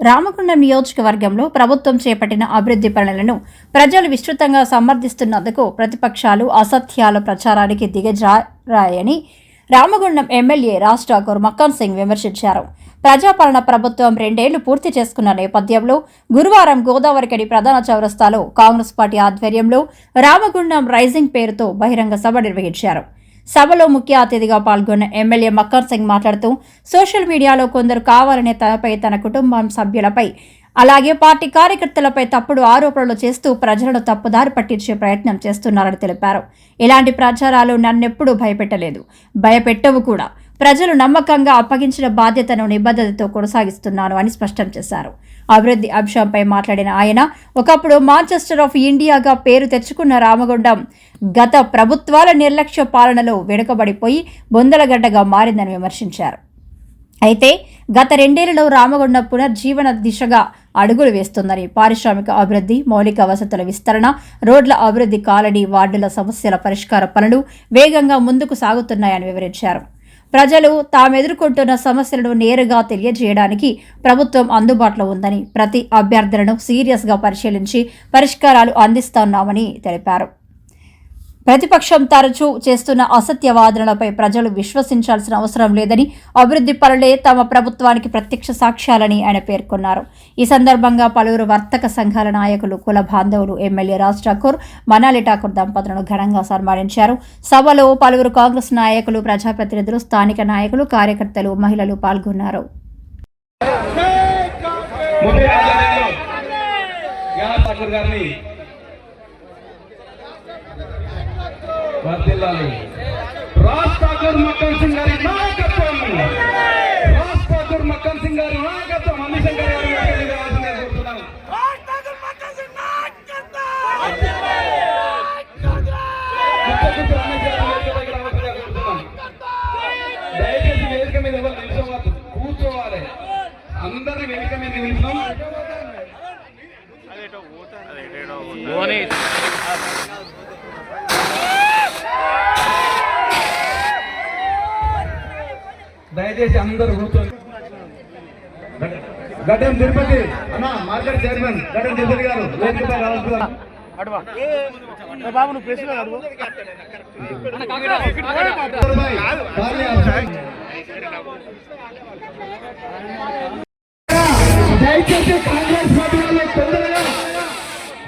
రామగుండం నియోజకవర్గంలో ప్రభుత్వం చేపట్టిన అభివృద్ధి పనులను ప్రజలు విస్తృతంగా సమర్థిస్తున్నందుకు ప్రతిపక్షాలు అసత్యాల ప్రచారానికి దిగజారాయని రామగుండం ఎమ్మెల్యే రాజ్ ఠాకూర్ మక్కన్ సింగ్ విమర్శించారు. ప్రజాపాలన ప్రభుత్వం 2 ఏళ్లు పూర్తి చేసుకున్న నేపథ్యంలో గురువారం గోదావరికని ప్రధాన చౌరస్తాలో కాంగ్రెస్ పార్టీ ఆధ్వర్యంలో రామగుండం రైజింగ్ పేరుతో బహిరంగ సభ నిర్వహించారు. సభలో ముఖ్య అతిథిగా పాల్గొన్న ఎమ్మెల్యే మక్కన్ సింగ్ మాట్లాడుతూ సోషల్ మీడియాలో కొందరు కావాలనే తనపై, తన కుటుంబం సభ్యులపై, అలాగే పార్టీ కార్యకర్తలపై తప్పుడు ఆరోపణలు చేస్తూ ప్రజలను తప్పుదారి పట్టించే ప్రయత్నం చేస్తున్నారని తెలిపారు. ఇలాంటి ప్రచారాలు నన్నెప్పుడూ భయపెట్టలేదు, భయపెట్టవు కూడా. ప్రజలు నమ్మకంగా అప్పగించిన బాధ్యతను నిబద్ధతతో కొనసాగిస్తున్నాను అని స్పష్టం చేశారు. అభివృద్ధి అంశంపై మాట్లాడిన ఆయన, ఒకప్పుడు మాంచెస్టర్ ఆఫ్ ఇండియాగా పేరు తెచ్చుకున్న రామగుండం గత ప్రభుత్వాల నిర్లక్ష్య పాలనలో వెనుకబడిపోయి బొందలగడ్డగా మారిందని విమర్శించారు. అయితే గత 2 ఏళ్లలో రామగుండం పునర్జీవన దిశగా అడుగులు వేస్తుందని, పారిశ్రామిక అభివృద్ధి, మౌలిక వసతుల విస్తరణ, రోడ్ల అభివృద్ధి, కాలనీ వార్డుల సమస్యల పరిష్కార పనులు వేగంగా ముందుకు సాగుతున్నాయని వివరించారు. ప్రజలు తామెదుర్కొంటున్న సమస్యలను నేరుగా తెలియజేయడానికి ప్రభుత్వం అందుబాటులో ఉందని, ప్రతి అభ్యర్థనను సీరియస్గా పరిశీలించి పరిష్కారాలు అందిస్తున్నామని తెలిపారు. ప్రతిపక్షం తరచూ చేస్తున్న అసత్య వాదనలపై ప్రజలు విశ్వసించాల్సిన అవసరం లేదని, అభివృద్ధి పనులే తమ ప్రభుత్వానికి ప్రత్యక్ష సాక్ష్యాలని ఆయన పేర్కొన్నారు. ఈ సందర్భంగా పలువురు వర్తక సంఘాల నాయకులు, కుల బాంధవులు ఎమ్మెల్యే రాజ్ ఠాకూర్, మనాలి ఠాకూర్ దంపతులను ఘనంగా సన్మానించారు. సభలో పలువురు కాంగ్రెస్ నాయకులు, ప్రజాప్రతినిధులు, స్థానిక నాయకులు, కార్యకర్తలు, మహిళలు పాల్గొన్నారు. రాజ్ ఠాకూర్ మక్కన్ సింగ్ గారి నాయకత్వం, రాజ్ ఠాకూర్ మక్కన్ సింగ్ గారి నాయకత్వం, అమిశంకర్ గారి కోరుతున్నాను. దయచేసి వేదిక మీద ఎవరు నిల్చోవద్దు, కూర్చోవాలి. అందరి వేదిక మీద నిల్చోం. దయచేసి అందరూ కూర్చొని. గడ్డం తిరుపతి అన్న, మార్కెట్ చైర్మన్ గడ్డం తిరుపతి గారు బాబు నువ్వు ప్రెస్ అడుగు. దయచేసి కాంగ్రెస్ పార్టీ వాళ్ళు తొందరగా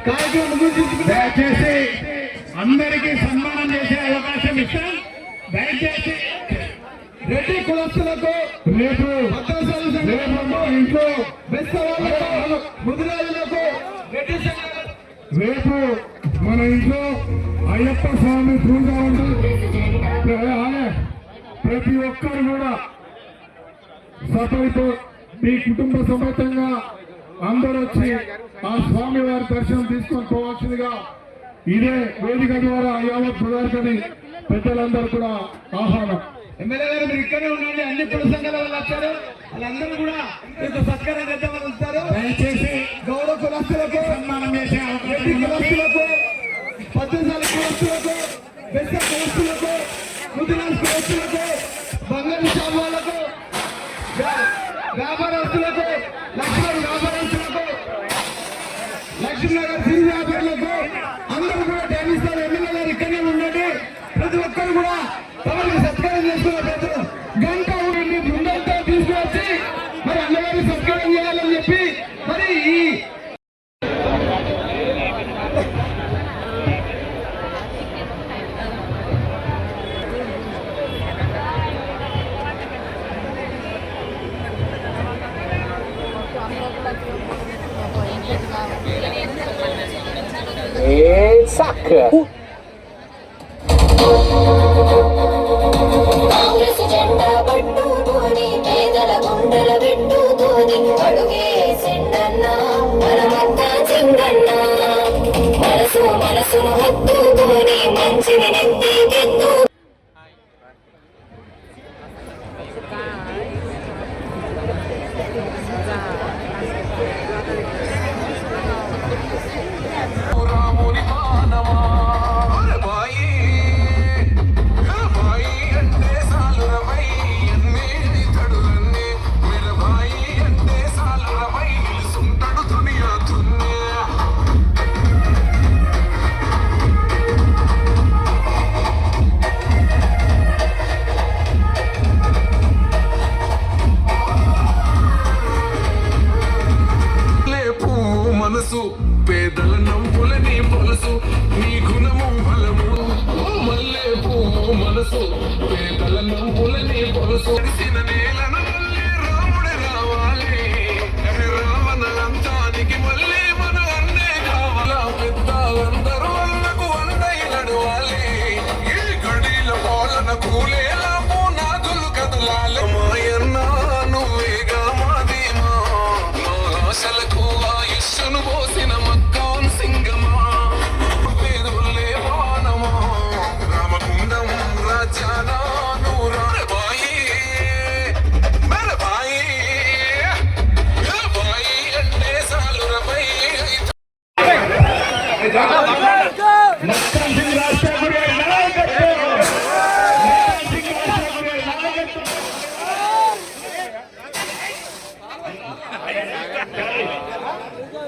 కార్యక్రమం ముగించి దయచేసి అందరికీ సన్మానం చేసే అవకాశం ఇస్తాం. దయచేసి రెడ్డి కులస్తులకు, రేపు ఇంట్లో ముదిరాజులకు, రేపు మన ఇంట్లో అయ్యప్ప స్వామి పూజ ఉంది. ప్రతి ఒక్కరు కూడా సపరితో మీ కుటుంబ సమేతంగా అందరూ వచ్చి ఆ స్వామి వారి దర్శనం తీసుకొని పోవాల్సిందిగా ఇదే వేదిక ద్వారా యావత్ ప్రజానికని పెద్దలందరూ కూడా ఆహ్వానం. ఎమ్మెల్యే గారు మీరు ఇక్కడే ఉండండి. అన్ని కుల సంఘాల వాళ్ళు వచ్చారు, వాళ్ళందరూ కూడా మీకు సత్కారం చేద్దామని వస్తారు. దయచేసి గౌరవ కులస్తులకు సన్మానం చేసే రెడ్డి కులస్తులకు, పద్దెసాల కులస్తులకు, బెస్త కులస్తులకు, ముదిరాజ్ కులస్తులకు, బంగారు షాప్ వాళ్లకు, వ్యాపారస్తులకు, లక్ష్మణ్ వ్యాపారస్తులకు, లక్ష్మీనగర్ సిరి వ్యాపారులకు అందరూ కూడా టైమిస్తారు. ఎమ్మెల్యే గారు ఇక్కడనే ఉండండి. ప్రతి ఒక్కరు కూడా తమకు సత్కారం చేసుకున్న ప్రజలు గంట ఊరిని బృందంతో తీసుకువచ్చి మరి అన్నగారి సత్కారం చేయాలని చెప్పి మరి ఈ saca. కాంగ్రెస్ జెండా పట్టుకొని పేదల గుండెల పెట్టుకొని అడుగే సెండన్న మనమంతా చింగన్న మనసును హత్తుకొని మంచిని నెత్తికెత్తు. Bye. మనసు పేదల నవ్వులని పొలసు నీ గుణము బలము మల్లె పువ్వు మనసు పేదల నవ్వులని పొలసు నేలను మళ్ళీ రాముడే రావాలి రావణ లంచానికి మళ్ళీ మన అన్నే కావాలా పెద్ద అందరూ అన్నకు అందై నడవాలి ఈ గడిల పాలన కూలేలా పునాదులు కదలాలి మాయన్న నువ్వేగా మాదీమా మా ఆశలకు ఆయుష్ను పోసిన మక్కాన్ సింగమా పేరులే వానమా రామకుండం రాజానా నూరా బాయి మెరబాయి బాయి అంటే సాలురపై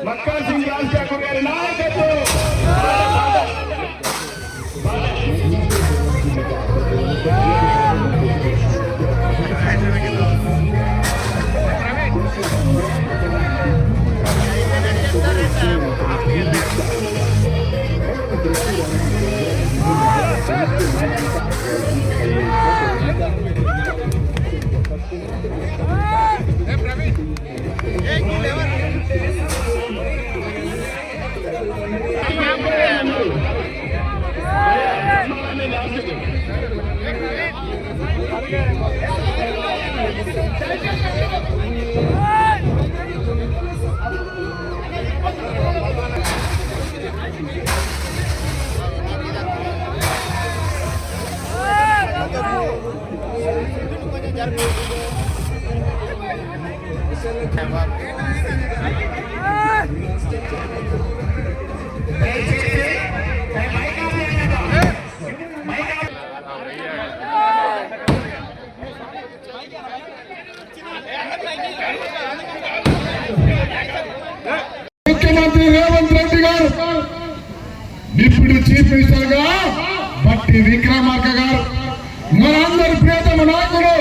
మక్కాన్ సింగ్ రాజ్ ఠాకూర్ గారి నాయకత్వం ముఖ్యమంత్రి రేవంత్ రెడ్డి గారు, డిప్యూటీ చీఫ్ మినిస్టర్ గా బట్టి విక్రమార్క గారు, మనందరి ప్రియతమ నాయకులు,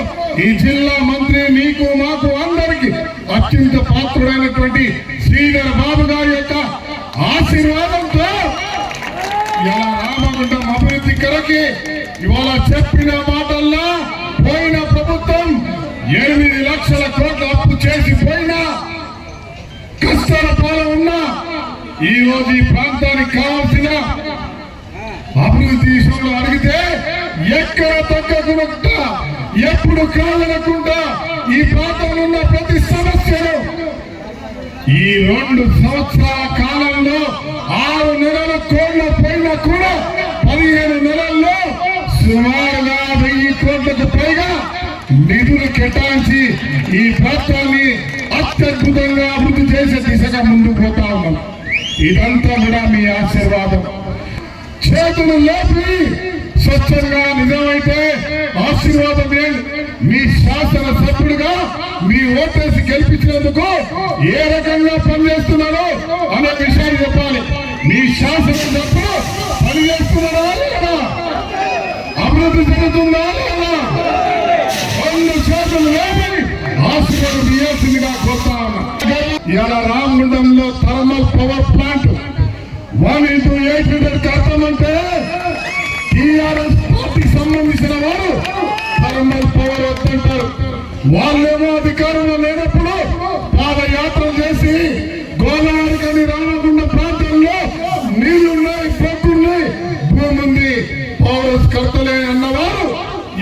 ఈ జిల్లా మంత్రి, మీకు మాకు అందరికి అత్యంత పాత్రుడైనటువంటి శ్రీధర్ బాబు గారి యొక్క ఆశీర్వాదంతో ఇలా రామగుండం అభివృద్ధి కొరకి ఇవాళ చెప్పిన మాటల్లో పోయిన ప్రభుత్వం 8 లక్షల కోట్ల అప్పు చేసి పోయినా కష్టాల పాలన ఉన్నా ఈ రోజు ఈ ప్రాంతానికి కావాల్సిన అభివృద్ధి విషయంలో అడిగితే ఎక్కడ తగ్గకుండా ఎప్పుడు కాదనకుండా ఈ ప్రాంతంలో ఉన్న ప్రతి సమస్యను ఈ 2 సంవత్సరాల కాలంలో 6 నెలల కోట్ల పోయినా కూడా 15 నెలల్లో సుమారుగా 1000 కోట్లకు పైగా నిధులు కేటాయించి ఈ ప్రాంతాన్ని అత్యద్భుతంగా అభివృద్ధి చేసే దిశగా ముందుకు పోతా ఉన్నాం. ఇదంతా కూడా మీ ఆశీర్వాదం. చేతులు లేపి స్వచ్ఛంగా నిజమైతే ఆశీర్వాదం మీ శాసన సభ్యుడిగా మీ ఓటేసి గెలిపించినందుకు ఏ రకంగా పనిచేస్తున్నారో అనే విషయాన్ని చెప్పాలి. మీ శాసన సభ్యుడు పనిచేస్తున్నారా లేదా, అభివృద్ధి జరుగుతుందా లేదా, 100 శాతం లేని ఆశీర్వాదం ఇవ్వాల్సిందిగా కోరుతా ఉన్నా. ఇవాళ రామగుండంలో థర్మల్ పవర్ ప్లాంట్ 1x800 కడతామంటే టీఆర్ఎస్ పార్టీకి సంబంధించిన వారు థర్మల్ పవర్ వద్దంటారు. వాళ్ళేమో అధికారంలో లేనప్పుడు పాదయాత్ర చేసి గోదావరి కానీ రామగుండం ప్రాంతంలో నీళ్లున్నాయి, పొక్కున్నాయి, భూమి ఉంది, పవర్ కడతలే అన్నవారు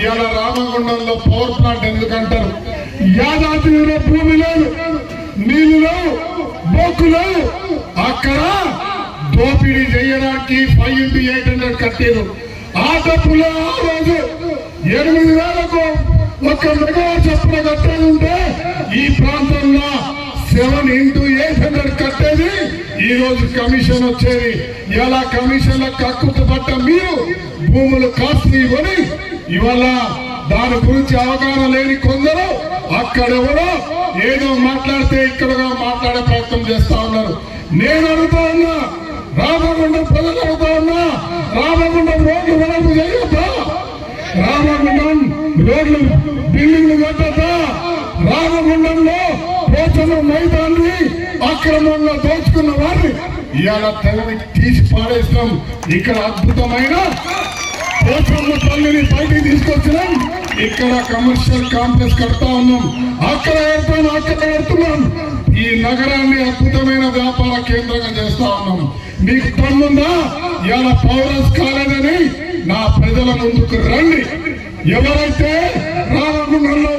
ఇవాళ రామగుండంలో పవర్ ప్లాంట్ ఎందుకంటారు? యాదాద్రిలో భూమి లేదు, నీళ్లు లేవు, బొక్కు లేవు. అక్కడ దోపిడీ చేయడానికి 5x800 కట్టారు. ఆ డబ్బులో ఆ రోజు 8,000కు 1 మెగావాట్ చొప్పున కట్టేది ఉంటే ఈ ప్రాంతంలో 7x800 కట్టేది. ఈ రోజు కమిషన్ వచ్చేది. ఇలా కమిషన్ల కక్కుతు పట్ట మీరు భూములు కాస్త ఇవ్వని ఇవాళ దాని గురించి అవగాహన లేని కొందరు అక్కడెవరో ఏదో మాట్లాడితే ఇక్కడగా మాట్లాడే ప్రయత్నం చేస్తా ఉన్నారు. నేను అడుగుతా ఉన్నా, రామగుండం ప్రజలు అడుగుతా ఉన్నా, రామగుండం రోడ్లు వెడల్పు చేయొద్దా? రామగుండం రోడ్లు బిల్డింగ్లు కట్టద్దా? రామగుండంలో పోచమ్మ మైదాన్ని అక్రమంగా దోచుకున్న వారిని ఇవాళ తెగని తీసి పాడేస్తాం. ఇక్కడ అద్భుతమైన పోచమ్మ తల్లిని బయటికి తీసుకొచ్చినాం. ఇక్కడ కమర్షియల్ కాంప్లెక్స్ కడతా ఉన్నాం. అక్కడ కడుతున్నాం. ఈ నగరాన్ని అద్భుతమైన వ్యాపార కేంద్రంగా చేస్తా ఉన్నాం. మీకు దమ్ముందా? ఇలా పౌరస్ కాలేదని నా ప్రజల ముందుకు రండి. ఎవరైతే రామగుండంలో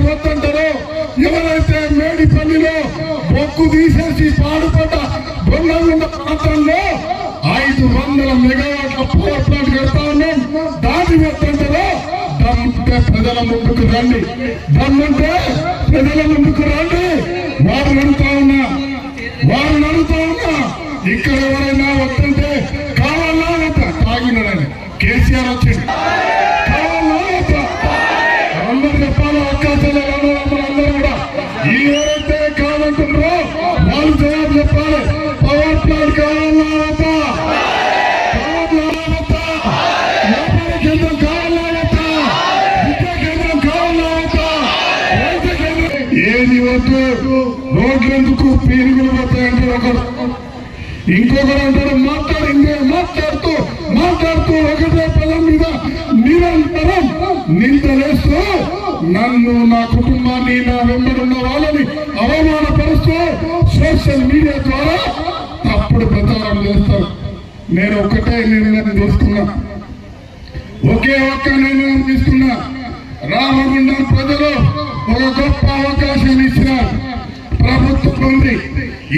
వద్దంటారో, ఎవరైతే మేడిపల్లిలో బొక్కు తీసేసి పాడుపడ్డ బొమ్మగుండ ప్రాంతంలో 500 మెగావాట్ల పవర్ ప్లాంట్ కడతా ఉన్నాం. దాని వద్దంటారో దమ్ముంటే ప్రజల ముందుకు రండి. దమ్ముంటే ప్రజల ముందుకు రండి. వారు నడుతా ఉన్నా ఇక్కడ ఎవరైనా వస్తుంటే కావాలా వద్దా? తాగినాడని కేసీఆర్ వచ్చింది. కావాలా వద్దా? అందరూ చెప్పాలి. అక్కాచెల్లెలు అందరూ కూడా ఎవరైతే కావాలంటున్నారో వాళ్ళు జవాబు చెప్పాలి. పవర్ ప్లాంట్ కావాలా వద్దా? కావాలా వద్దా? వ్యాపార కేంద్రం కావాలా వద్దా? విద్యా కేంద్రం కావాలా వద్దా? వైద్య కేంద్రం ఏది వద్దు. రోడ్లెందుకు పీరుగులు వస్తాయంటారు ఒకరు, ఇంకొకరు అంటారు మాట్లాడుతూ ఒకటే పదం మీద నిరంతరం నిందలేస్తూ నన్ను, నా కుటుంబాన్ని, నా వెంబడున్న వాళ్ళని అవమానపరుస్తూ సోషల్ మీడియా ద్వారా తప్పుడు ప్రచారం చేస్తారు. నేను ఒకటే నిర్ణయం తీసుకున్నా, ఒకే ఒక్క నిర్ణయం తీసుకున్నా. రామగుండం ప్రజలు ఒక గొప్ప అవకాశం ఇచ్చినారు. ప్రభుత్వం ఉంది.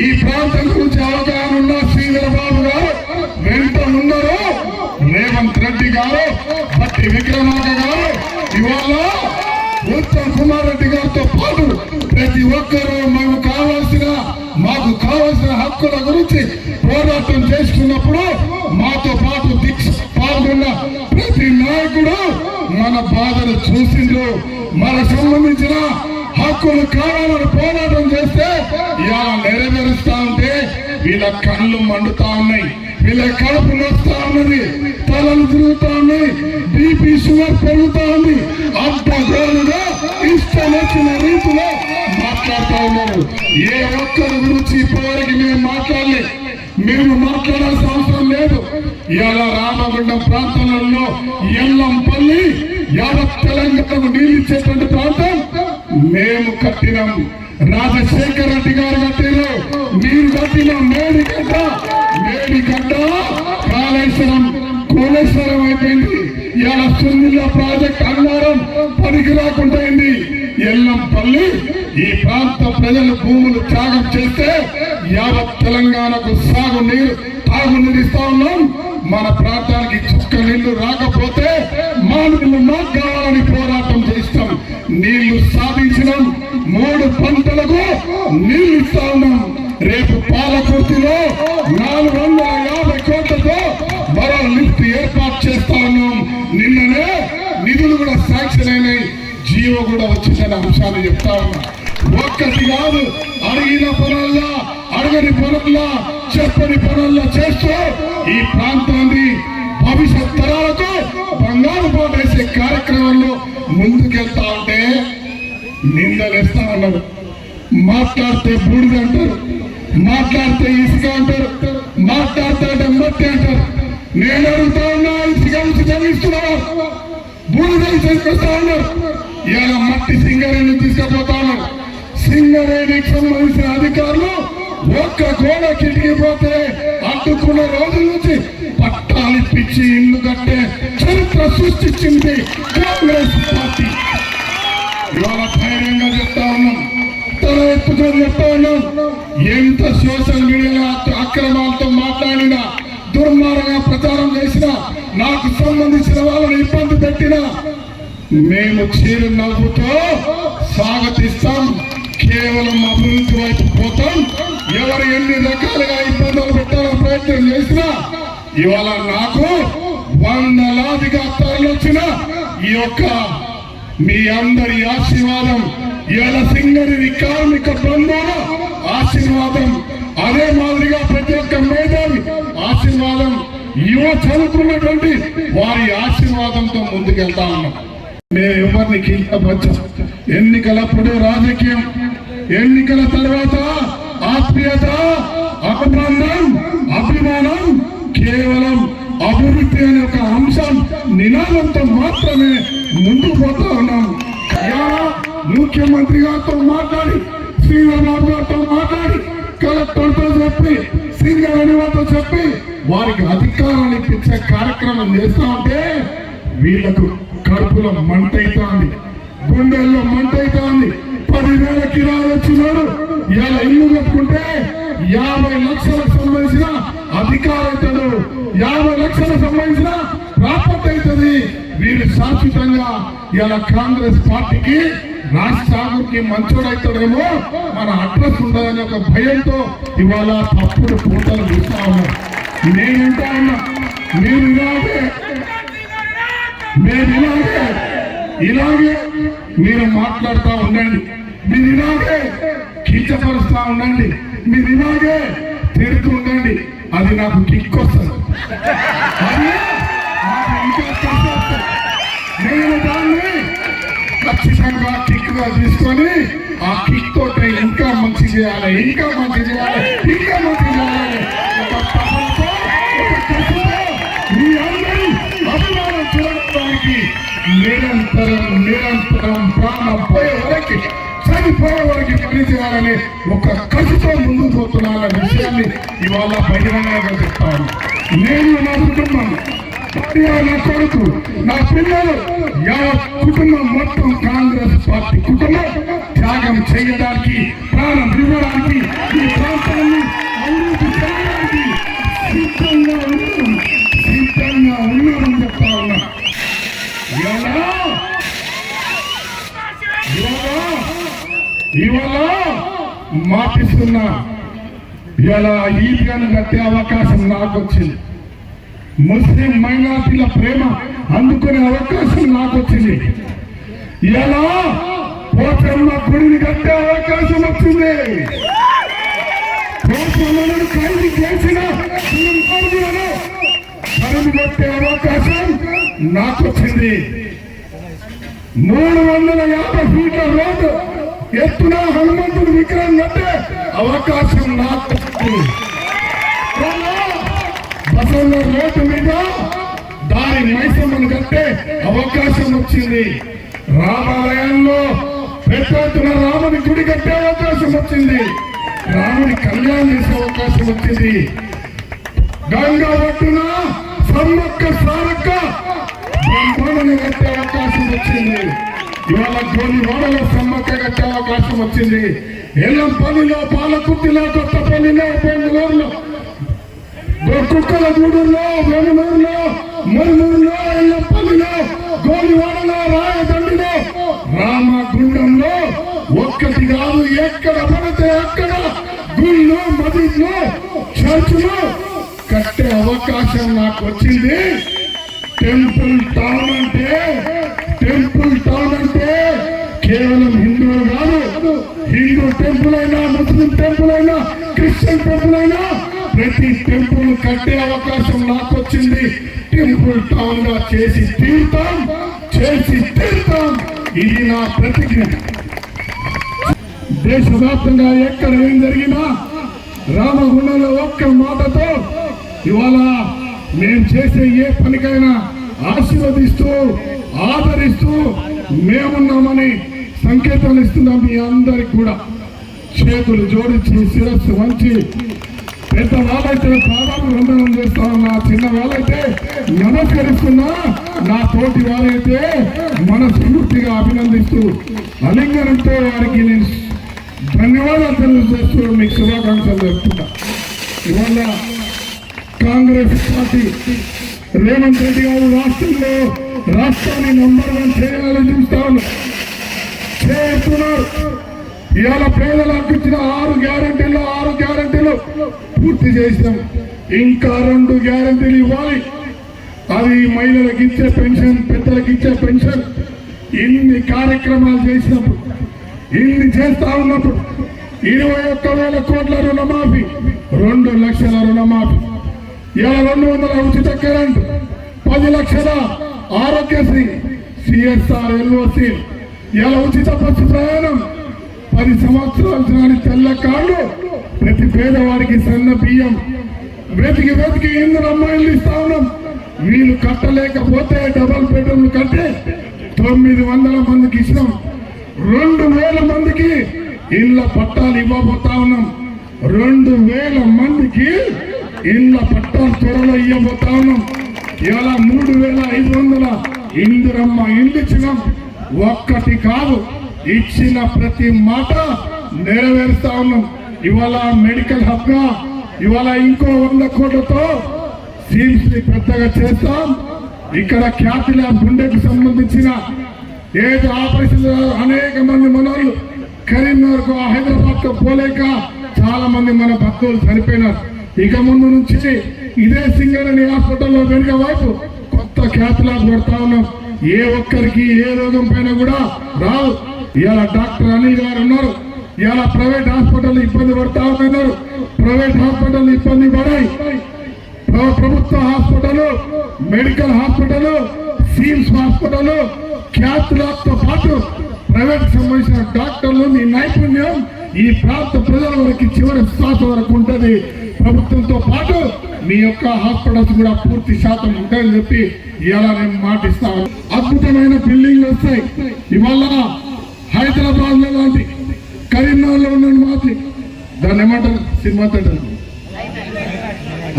ఈ ప్రాంతం గురించి అవగాహన ఉన్న శ్రీధర బాబు గారు వెంట ఉన్నారు. రేవంత్ రెడ్డి గారు, బట్టి విక్రమార్క గారు, ఇవాళ ఉత్తమ్ కుమార్ రెడ్డి గారితో పాటు ప్రతి ఒక్కరూ మాకు కావాల్సిన హక్కుల గురించి పోరాటం చేసుకున్నప్పుడు మాతో పాటు పాల్గొన్న ప్రతి నాయకుడు మన బాధలు చూసిండ్రు. మనకు సంబంధించిన హక్కులు కావాలని పోరాటం చేస్తే ఇలా నెరవేరుస్తా ఉంటే వీళ్ళ కళ్ళు మండుతా ఉన్నాయి, వీళ్ళ కడుపు నొస్తా ఉన్నది, తలలు తిరుగుతా ఉన్నాయి, బీపీ షుగర్ పెరుగుతా ఉంది. అంత ఘోరంగా ఇష్టం వచ్చిన రీతిలో మాట్లాడుతూ ఉన్నారు. ఏ ఒక్కరి గురించి ఇప్పటివరకు మేము మాట్లాడాల్సిన అవసరం లేదు. ఇలా రామగుండం ప్రాంతంలో ఎల్లంపల్లి యావత్ తెలంగాణకు నీళ్ళు ఇచ్చేటువంటి ప్రాంతం మేము కట్టినాం. రాజశేఖర రెడ్డి గారు కట్టిన మీరు కట్టిన మేడిగడ్డ కోలేశ్వరం అయిపోయింది. ఇలా సున్నిల ప్రాజెక్ట్ అన్నారం పనికి రాకుండా ఎల్లంపల్లి ఈ ప్రాంత ప్రజలు భూములు త్యాగం చేస్తే యావత్ తెలంగాణకు తాగునీరు ఇస్తా ఉన్నాం. మన ప్రాంతానికి చుక్క నీళ్లు రాకపోతే మా నీళ్లు మాకు కావాలని పోరాటం చేస్తాం. నీళ్లు సాధించినాం. 3 పంటలకు నీళ్లు ఇస్తా ఉన్నాం. రేపు పాలకుర్తిలో 450 కోట్లతో మరో లిఫ్ట్ ఏర్పాటు చేస్తా ఉన్నాం. నిన్ననే నిధులు కూడా శాంక్షన్ అయినాయి, జీవో కూడా వచ్చిందనే అంశాన్ని చెప్తా ఉన్నా. ఒక్కటి కాదు, అడిగిన పనుల్లో అడగని పనుల్లో చెప్పని పనుల్లో చేస్తూ ఈ ప్రాంతాన్ని భవిష్యత్ తరాలకు బంగారు పోటేసే కార్యక్రమంలో ముందుకెళ్తా ఉంటే నిందలేస్తా ఉన్నారు. మాట్లాడితే బూడిద అంటారు, మాట్లాడితే ఇసుక అంటారు, మాట్లాడితే మట్టి అంటారు. నేను అడుగుతా ఉన్నా, ఇసుక ఇస్తున్నావా? బూడిద చేసుకొస్తా ఉన్నారు. ఇలా మట్టి సింగరేణి తీసుకుపోతా ఉన్నారు. సింగరేణికి సంబంధించిన అధికారులు ఒక్క గోడ కిటికీ పోతే అడ్డుకున్న రోజుల నుంచి పట్టాలు ఇప్పించి ఇల్లు కట్టే చరిత్ర సృష్టించింది కాంగ్రెస్ పార్టీ. ఇవాళ ధైర్యంగా చెప్తా ఉన్నాం, తల ఎత్తుకొని చెప్తా ఉన్నాం. ఎంత సోషల్ మీడియాలో అక్రమాలతో మాట్లాడినా, దుర్మార్గంగా ప్రచారం చేసినా, నాకు సంబంధించిన వాళ్ళని ఇబ్బంది పెట్టినా మేము చిరునవ్వుతో స్వాగతిస్తాం. కేవలం అభివృద్ధి వైపు పోతాం. ఎవరు ఎన్ని రకాలుగా ఇబ్బందులు పెట్టాలని ప్రయత్నం చేసినా ఇవాళ నాకు 100లాదిగా తరలొచ్చిన ఈ యొక్క మీ అందరి ఆశీర్వాదం, ఇవాళ సింగరేణి కార్మిక బంధువుల ఆశీర్వాదం, అదే మాదిరిగా ప్రతి ఒక్క మేధావి ఆశీర్వాదం, చదువుకున్నటువంటి వారి ఆశీర్వాదంతో ముందుకెళ్తా ఉన్నాం. మేము ఎవరిని కించపరచం. ఎన్నికలప్పుడు రాజకీయం, ఎన్నికల తర్వాత ఆత్మీయత, అనుబంధం, అభిమానం కేవలం అభివృద్ధి అనే ఒక అంశం నినాదంతో మాత్రమే ముందుకు పోతా ఉన్నాం. ముఖ్యమంత్రి గారితో మాట్లాడి, శ్రీధర్బాబు గారితో మాట్లాడి, కలెక్టర్తో చెప్పి, సింగరేణి వారితో చెప్పి వారికి అధికారాన్ని ఇప్పించే కార్యక్రమం చేస్తా ఉంటే వీళ్లకు కడుపులో మంట అవుతుంది, గుండెల్లో మంట అవుతుంది. 10,000 కిరాలు వచ్చినాడు, ఇలా ఇల్లు కట్టుకుంటే 50 లక్షలకు సంబంధించిన అధికారం అవుతాడు, 50 లక్షలకు సంబంధించిన ప్రాపర్టీ అవుతుంది. వీరు శాశ్వతంగా ఇలా కాంగ్రెస్ పార్టీకి రాష్ట్రానికి మంచోడైతాడేమో, మన అడ్రస్ ఉండదనే ఒక భయంతో ఇవాళ తప్పుడు పూటలు చూస్తా ఉన్నారు. నేనంటా ఉన్నా, మీరు ఇలాగే మీరు మాట్లాడుతూ ఉండండి, మీరు ఇలాగే కించపరుస్తా ఉండండి, మీరు ఇలాగే తిరుగుతూ ఉండండి. అది నాకు కిక్ వస్తుంది, అది నాకు ఇంకా కష్టం వస్తుంది. నేను దాన్ని ఖచ్చితంగా కిక్ గా తీసుకొని ఆ కిక్ తోటి ఇంకా మంచి చేయాలి, ఇంకా మంచి చేయాలి, ఇంకా మంచి చేయాలి. ఒక తపనతో, ఒక కసితో మీ అందరి అభిమానం చూడడానికి నిరంతరం ప్రాణం పోయే వరకు, చనిపోయే వరకు పని చేయాలని ఒక కసితో ముందుకు పోతున్న విషయాన్ని ఇవాళ బహిరంగంగా చెప్తాను. నేను నా కుటుంబం, నా కొడుకు, నా పిల్లలు, కుటుంబం మొత్తం కాంగ్రెస్ పార్టీ కుటుంబం త్యాగం చేయడానికి, ప్రాణం ఇవ్వడానికి, ఈ ప్రాంతాన్ని అభివృద్ధి చేయడానికి సిద్ధంగా ఉన్నామని చెప్తా ఉన్నా. ఇవాళ మాటిస్తున్నా, ఇలా ఈద్గాను కట్టే అవకాశం నాకు వచ్చింది. ముస్లిం మైనార్టీల ప్రేమ అందుకునే అవకాశం నాకు వచ్చింది. ఇలా పోచమ్మ గుడిని కట్టే అవకాశం వచ్చింది. పోచమ్మను ఖైదు చేసిన తరుము కొట్టే అవకాశం నాకు వచ్చింది. 350 ఫీట్ల రోడ్డు ఎత్తున హనుమంతుడి విగ్రహం కట్టే అవకాశం నాకు వచ్చింది. బసవన్న రోడ్డు మీద దారి మైసమ్మను కట్టే అవకాశం వచ్చింది. రామాలయంలో పెద్ద ఎత్తున రాముని గుడి కట్టే అవకాశం వచ్చింది. రాముని కళ్యాణం చేసే అవకాశం వచ్చింది. గంగా ఒడ్డున సమ్మక్క సారక్క బ్రహ్మణుని కట్టే అవకాశం వచ్చింది. ఇవాళ గోలివాడలో సమ్మక్క కట్టే అవకాశం వచ్చింది. ఎల్లంపల్లిలో, పాలకుర్తిలో, కొత్తపల్లిలో, బెంగళూరులో, కుక్కల గూడూరులో, వెనుమూరులో, మురుమూరులో, ఎల్లంపల్లిలో, గోలివాడలో, రాయదండిలో, రామగుండంలో ఒక్కటి కాదు, ఎక్కడ పడితే అక్కడ గుళ్ళు, మసీదులు, చర్చిలు కట్టే అవకాశం నాకు వచ్చింది. టెంపుల్ టౌన్ అంటే కేవలం హిందువులు కాదు, హిందూ టెంపుల్ అయినా, ముస్లిం టెంపుల్ అయినా, క్రిస్టియన్ టెంపుల్ అయినా ప్రతి టెంపుల్ కట్టే అవకాశం నాకు వచ్చింది. టెంపుల్ టౌన్ గా చేసి తీరుతాం. ఇది నా ప్రతిజ్ఞ. దేశవ్యాప్తంగా ఎక్కడ ఏం జరిగినా రామగుండంలో ఒక్క మాటతో ఇవాళ మేము చేసే ఏ పనికైనా ఆశీర్వదిస్తూ, ఆదరిస్తూ మేమున్నామని సంకేతాలు ఇస్తున్నాం. మీ అందరికి కూడా చేతులు జోడించి, శిరస్సు వంచి, పెద్ద వాళ్ళైతే పాదాలు వందనం చేస్తా ఉన్నా, చిన్న వాళ్ళైతే నమస్కరిస్తున్నా, నా తోటి వాళ్ళైతే మనస్ఫూర్తిగా అభినందిస్తూ అలింగనంతో వారికి నేను ధన్యవాదాలు తెలియజేస్తూ మీకు శుభాకాంక్షలు చెప్తున్నా. ఇవాళ కాంగ్రెస్ పార్టీ రేవంత్ రెడ్డి గారు రాష్ట్రాన్ని నంబర్ 1 చేయాలని చూస్తాను, చేస్తున్నారు. ఇవాళ పేదలకు ఇచ్చిన 6 గ్యారెంటీలు పూర్తి చేసినాం. ఇంకా 2 గ్యారెంటీలు ఇవ్వాలి. అది మహిళలకు ఇచ్చే పెన్షన్, పెద్దలకు ఇచ్చే పెన్షన్. ఇన్ని కార్యక్రమాలు చేసినప్పుడు, ఇన్ని చేస్తా ఉన్నప్పుడు 21,000 కోట్ల రుణమాఫీ, 2 లక్షల రుణమాఫీ, ఇలా 200 ఉచిత కరెంట్, 10 లక్షల ఆరోగ్యశ్రీ, CSR, LOC, ఇలా ఉచిత బస్సు ప్రయాణం, 10 సంవత్సరాల నాటి తెల్ల కార్డు ప్రతి పేదవాడికి సన్న బియ్యం వెతికి వెతికి ఇందిరమ్మ ఇల్లు ఇస్తా ఉన్నాం. వీళ్ళు కట్టలేకపోతే డబల్ బెడ్రూమ్లు కట్టే 900 మందికి ఇచ్చినాం. 2000 మందికి ఇళ్ల పట్టాలు ఇవ్వబోతా ఉన్నాం. 2000 మందికి ఇళ్ల పట్టాలు త్వరలో ఇవ్వబోతా ఉన్నాం. ఇలా 3500 ఇందిరమ్మ ఇల్లు ఇచ్చినాం. ఒక్కటి కాదు, ఇచ్చిన ప్రతి మాట నెరవేరుస్తా ఉన్నాం. ఇవాళ మెడికల్ హబ్ గా ఇవాళ ఇంకో 100 కోట్లతో సీమ్స్ ని పెద్దగా చేస్తాం. ఇక్కడ ఖ్యాతి ల్యాబ్ గుండెకు సంబంధించిన ఏదో ఆపరేషన్ అనేక మంది మనోళ్ళు కరీంనగర్ కు హైదరాబాద్ కు పోలేక చాలా మంది మన భక్తులు చనిపోయినారు. ఇక ముందు నుంచి ఇదే సింగరేణి హాస్పిటల్లో వెనుక వైపు కొత్త ఖ్యాతి ల్యాబ్ పెడతా ఉన్నాం. ఏ ఒక్కరికి ఏ రోగం పైన కూడా రావు. ఇవాళ డాక్టర్ అనిల్ గారు ఉన్నారు. ఇవాళ ప్రైవేట్ హాస్పిటల్ ఇబ్బంది పడతా ఉన్నారు. ప్రైవేట్ హాస్పిటల్ ఇబ్బంది పడాయి. ప్రభుత్వ hospital, medical hospital, CIMS hospital, Khyathi lab తో పాటు ప్రైవేట్ సంబంధించిన డాక్టర్లు మీ నైపుణ్యం ఈ ప్రాంత ప్రజల వరకు చివరి శ్వాస వరకు ఉంటుంది. ప్రభుత్వంతో పాటు మీ యొక్క హాస్పిటల్స్ కూడా పూర్తి శాతం ఉంటాయని చెప్పి ఇవాళ నేను మాటిస్తాను. అద్భుతమైన బిల్డింగ్లు వస్తాయి. ఇవాళ హైదరాబాద్ లో లాంటి, కరీంనగర్ లో ఉన్న మాది దాన్ని ఏమంటారు, సినిమా థియేటర్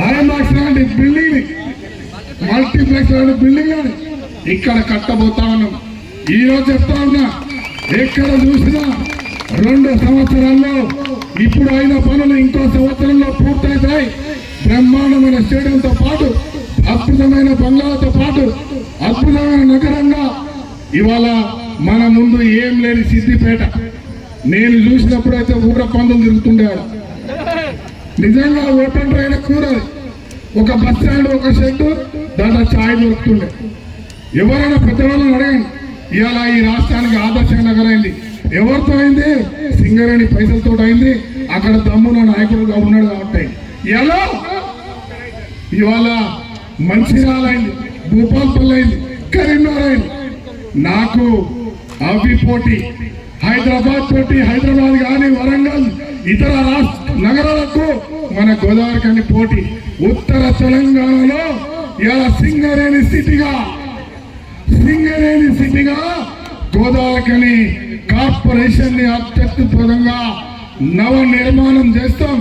ఐమాక్స్ లాంటి బిల్డింగ్, మల్టీప్లెక్స్ లాంటి బిల్డింగ్ ఇక్కడ కట్టబోతా ఉన్నాం. ఈ రోజు చెప్తా ఉన్నా, ఎక్కడ చూసినా 2 సంవత్సరాల్లో ఇప్పుడు అయిన పనులు ఇంకో సంవత్సరంలో పూర్తవుతాయి. బ్రహ్మాండమైన స్టేడియంతో పాటు, అద్భుతమైన బంగ్లాలతో పాటు, అద్భుతమైన నగరంగా ఇవాళ మన ముందు ఏం లేని సిద్దిపేట. నేను చూసినప్పుడు అయితే ఊర పందులు తిరుగుతుండేవాడు. నిజంగా ఓపెన్ రైన కూర, ఒక బస్ స్టాండ్, ఒక షెడ్, దాంట్లో ఛాయ్ దొరుకుతుండే. ఎవరైనా పెద్దవాళ్ళని అడగండి. ఇవాళ ఈ రాష్ట్రానికి ఆదర్శ నగరం అయింది. ఎవరితో అయింది? సింగరేణి పైసలతో అయింది. అక్కడ దమ్మున నాయకుడుగా ఉన్నాడు కాబట్టి. ఎలా ఇవాళ మంచిర్యాల అయింది, భూపాల్పల్లి అయింది, కరీంనగర్ అయింది. నాకు అవి పోటీ, హైదరాబాద్ పోటీ, హైదరాబాద్ కానీ వరంగల్, ఇతర రాష్ట్ర నగరాలకు మన గోదావరి కానీ పోటీ. ఉత్తర తెలంగాణలో ఇలా సింగరేణి సిటీగా గోదావరి కార్పొరేషన్ ని అత్యద్భుతంగా నవ నిర్మాణం చేస్తాం.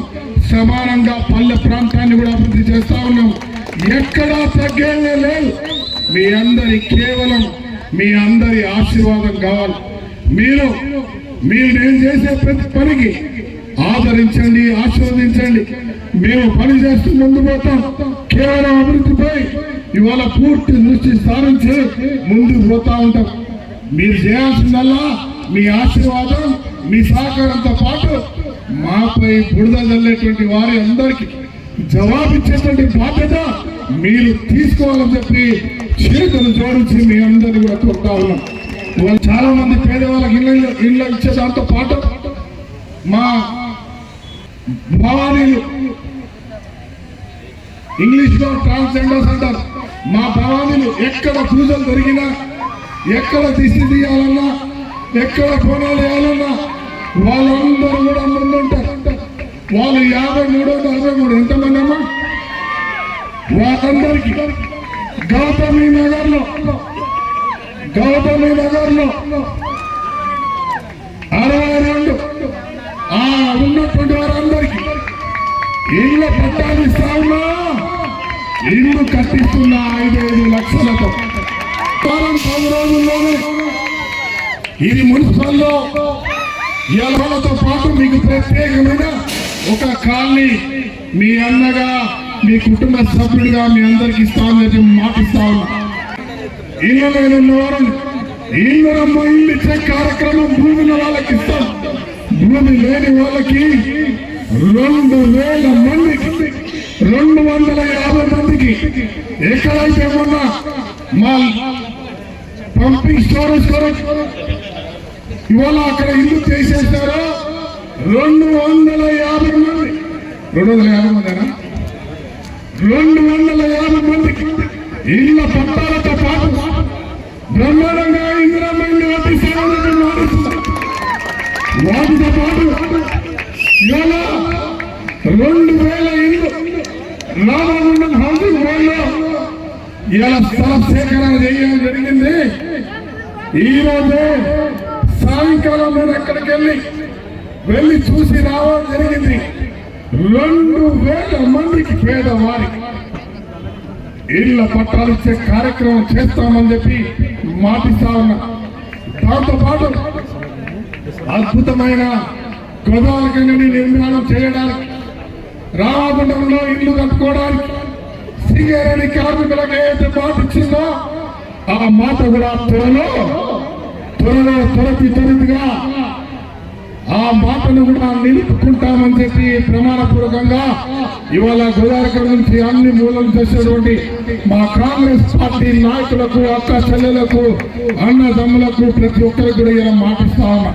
సమానంగా పల్లె ప్రాంతాన్ని కూడా అభివృద్ధి చేస్తా ఉన్నాం. ఎక్కడా తగ్గేదే లేదు. మీ అందరి కేవలం మీ అందరి ఆశీర్వాదం కావాలి. మీరు నేను చేసే ప్రతి పనికి ఆదరించండి, ఆశీర్వదించండి. మేము పని చేస్తూ ముందు పోతాం. కేవలం అభివృద్ధిపై ఇవాళ పూర్తి దృష్టి సారించి ముందుకు పోతా ఉంటాం. మీరు చేయాల్సిందల్లా మీ ఆశీర్వాదం, మీ సహకారంతో పాటు మాపై బురద జల్లేటువంటి వారి అందరికీ జవాబిచ్చేటువంటి బాధ్యత మీరు తీసుకోవాలని చెప్పి చేతులు జోడించి మీ అందరినీ కూడా కోరుతా ఉన్నాం. వాళ్ళు చాలా మంది పేదవాళ్ళకి ఇళ్ళ ఇచ్చే దాంతో పాటు మా భవానీలు, ఇంగ్లీష్ లో ట్రాన్స్జెండర్స్ అంటారు, మా భవానీలు ఎక్కడ పూజలు జరిగినా, ఎక్కడ దిష్టి తీయాలన్నా, ఎక్కడ కోణాలు వేయాలన్నా వాళ్ళందరూ కూడా ముందుంటారు. వాళ్ళు 53 ఎంతమంది అమ్మా? వాళ్ళందరికీ గౌతమి నగర్ లో 62 ఉన్నటువంటి వారందరికీ ఇళ్ళ పట్టాలు ఇస్తా ఉన్నా. ఇల్లు కట్టిస్తున్న 5 లక్షలతో 10 రోజుల్లోనే ఇది మున్సిపల్లో ఎలవలతో పాటు మీకు ప్రత్యేకమైన ఒక కాలనీ మీ అన్నగా, మీ కుటుంబ సభ్యుడిగా మీ అందరికి ఇస్తామని మాటిస్తా ఉన్నా. ఇళ్ళ ఉన్నవారు ఇళ్ళమ్మ ఇల్లు ఇచ్చే కార్యక్రమం భూమి వాళ్ళకి ఇస్తాం. భూమి లేని వాళ్ళకి 2000 మందికి, 250 మందికి ఎక్కడైతే ఉన్న మా పంపింగ్ స్టోరేజ్ ఇవాళ అక్కడ ఇల్లు చేసేసారో 250 మంది, 250 మందినా, 250 మందికి ఇళ్ళ పట్టాలతో పాటు బ్రహ్మాండంగా ఇందిరమ్మ ఇల్లు కట్టిస్తామని మాటిస్తున్నారు. వాటితో పాటు ఇవాళ 2000 ఇల్లు రామగుండం హౌసింగ్ బోర్డులో ఇలా స్థల సేకరణ చేయడం జరిగింది. ఈ రోజు సాయంకాలం నేను ఎక్కడికి వెళ్ళి చూసి రావడం జరిగింది. 2000 మందికి పేదవారికి ఇళ్ల పట్టాలు ఇచ్చే కార్యక్రమం చేస్తామని చెప్పి మాటిస్తా ఉన్నా. దాంతో పాటు అద్భుతమైన గోదావరి నిర్మాణం చేయడానికి, రామగుండంలో ఇల్లు కట్టుకోవడానికి సింగరేణి కార్మికులకు ఏదైతే మాట ఇచ్చిందో ఆ మాట కూడా త్వరితగా ఆ మాటను కూడా నిలుపుకుంటామని చెప్పి ప్రమాణపూర్వకంగా ఇవాళ గోదావరి నుంచి అన్ని మూలలు చేసేటువంటి మా కాంగ్రెస్ పార్టీ నాయకులకు, అక్క చెల్లెలకు, అన్నదమ్ములకు ప్రతి ఒక్కరికి కూడా ఇలా మాటిస్తా ఉన్నా.